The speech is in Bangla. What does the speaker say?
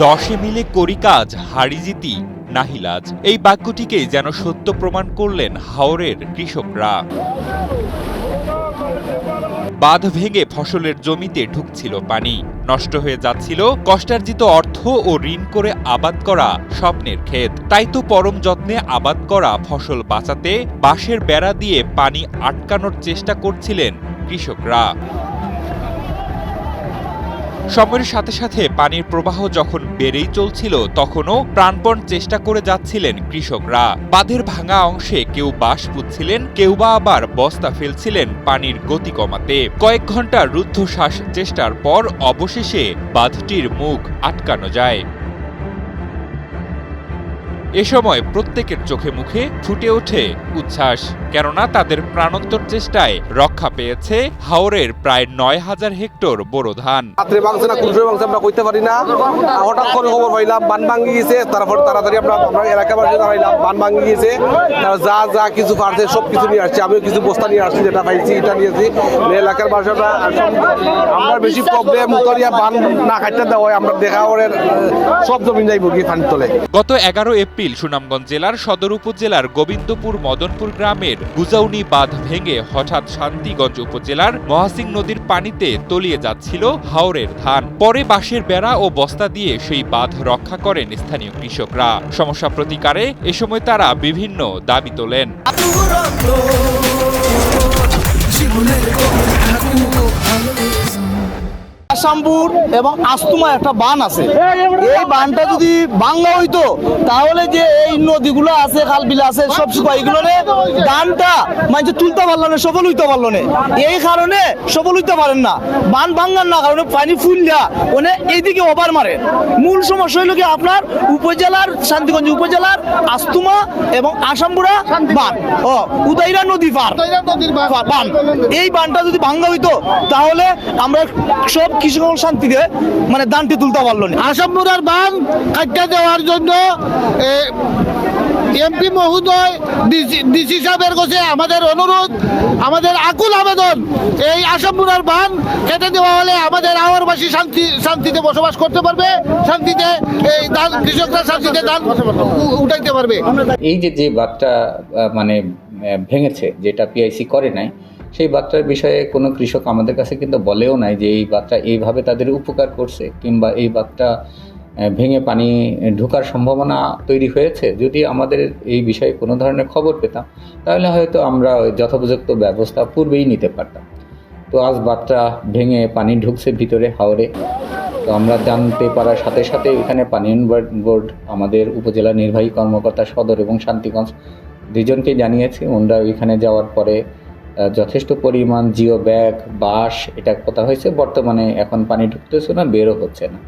দশে মিলে করি কাজ হারি জিতি নাহিলাজ, এই বাক্যটিকে যেন সত্য প্রমাণ করলেন হাওরের কৃষকরা। বাঁধ ভেঙে ফসলের জমিতে ঢুকছিল পানি, নষ্ট হয়ে যাচ্ছিল কষ্টার্জিত অর্থ ও ঋণ করে আবাদ করা স্বপ্নের ক্ষেত। তাই তো পরম যত্নে আবাদ করা ফসল বাঁচাতে বাঁশের বেড়া দিয়ে পানি আটকানোর চেষ্টা করছিলেন কৃষকরা। সময়ের সাথে সাথে পানির প্রবাহ যখন বেড়েই চলছিল, তখনও প্রাণপণ চেষ্টা করে যাচ্ছিলেন কৃষকরা। বাঁধের ভাঙা অংশে কেউ বাঁশ পুঁতছিলেন, কেউ বা আবার বস্তা ফেলছিলেন পানির গতি কমাতে। কয়েক ঘন্টা রুদ্ধশ্বাস চেষ্টার পর অবশেষে বাঁধটির মুখ আটকানো যায়। এ সময় প্রত্যেকের চোখে মুখে ফুটে ওঠে উচ্ছ্বাস, কেননা তাদের প্রাণোত্তর চেষ্টায় রক্ষা পেয়েছে হাওরের প্রায় ৯,০০০ হেক্টর বোরো ধান। আমরা কইতে পারি না, হঠাৎ করে খবর পাইলাম বান ভাঙি গিয়েছে। তারপর তাড়াতাড়ি আমরা এলাকাবাসী দাঁড়াইলাম, বান ভাঙি গিয়েছে। যা যা কিছু পারছে সব কিছু নিয়ে আসছি, আমিও কিছু বস্তা নিয়ে আসছি, যেটা পাইছি এটা নিয়েছি। এলাকার বাসাটা আমরা বেশি প্রবলেম উত্তরিয়া বান না খাইতে দেওয়া হয়, আমরা দেখা ওর সব জমি যাইব কি পানির তলে। গত ১১ এপ্রিল সুনামগঞ্জ জেলার সদর উপজেলার গোবিন্দপুর মদনপুর গ্রামের গুজাউনি বাঁধ ভেঙে হঠাৎ শান্তিগঞ্জ উপজেলার মহাসিং নদীর পানিতে তলিয়ে যাচ্ছিল হাওরের ধান। পরে বাঁশের বেড়া ও বস্তা দিয়ে সেই বাঁধ রক্ষা করেন স্থানীয় কৃষকরা। সমস্যা প্রতিকারে এ সময় তারা বিভিন্ন দাবি তোলেন। আসামপুর এবং আস্তুমা একটা বান আছে, এই বানটা যদি ভাঙা হইতো তাহলে যে এই নদীগুলো আছে, খাল বিল আছে, সব এগুলো ধানটা মানে তুলতে পারলো না, সফল হইতে পারলো না। এই কারণে সফল হইতে পারেন না, বান ভাঙার না কারণে পানি ফুললা মানে এইদিকে ওভার মারে। মূল সমস্যা হইল কি আপনার উপজেলার শান্তিগঞ্জ উপজেলার আস্তুমা এবং আসামপুরা বান ও উদয়রা নদী বান, এই বানটা যদি ভাঙা হইতো তাহলে আমরা সব কৃষক শান্তিতে মানে ধানটি তুলতে পারলো না। আসামপুরার বান কাটতে দেওয়ার জন্য এমপি মহোদয় ডিসি সাহেবের কাছে আমাদের অনুরোধ, আমাদের আকুল আবেদন, এই আসামপুরার বান কেটে দেওয়া হলে আমাদের আওয়ারবাসী শান্তিতে বসবাস করতে পারবে, শান্তিতে এই ধান কৃষকরা শান্তিতে ধান উঠাইতে পারবে। এই যে বাঁধটা মানে ভেঙেছে, যেটা পিআইসি করে নাই, সেই বাঁধটার বিষয়ে কোনো কৃষক আমাদের কাছে কিন্তু বলেও নাই যে এই বাঁধটা এইভাবে তাদের উপকার করছে, কিংবা এই বাঁধটা ভেঙে পানি ঢোকার সম্ভাবনা তৈরি হয়েছে। যদি আমাদের এই বিষয়ে কোনো ধরনের খবর পেতাম তাহলে হয়তো আমরা যথোপযুক্ত ব্যবস্থা পূর্বেই নিতে পারতাম। তো আজ বাঁধটা ভেঙে পানি ঢুকছে ভিতরে হাওরে। তো আমরা জানতে পারার সাথে সাথে এখানে পানি উন্নয়ন বোর্ড আমাদের উপজেলা নির্বাহী কর্মকর্তা সদর এবং শান্তিগঞ্জ দুজনকে জানিয়েছে। ওনারা এখানে যাওয়ার পরে যথেষ্ট পরিমাণ জিও ব্যাগ, বাঁশ এটা কথা হয়েছে। বর্তমানে এখন পানি ঢুকতেছে না, বেরো হচ্ছে না।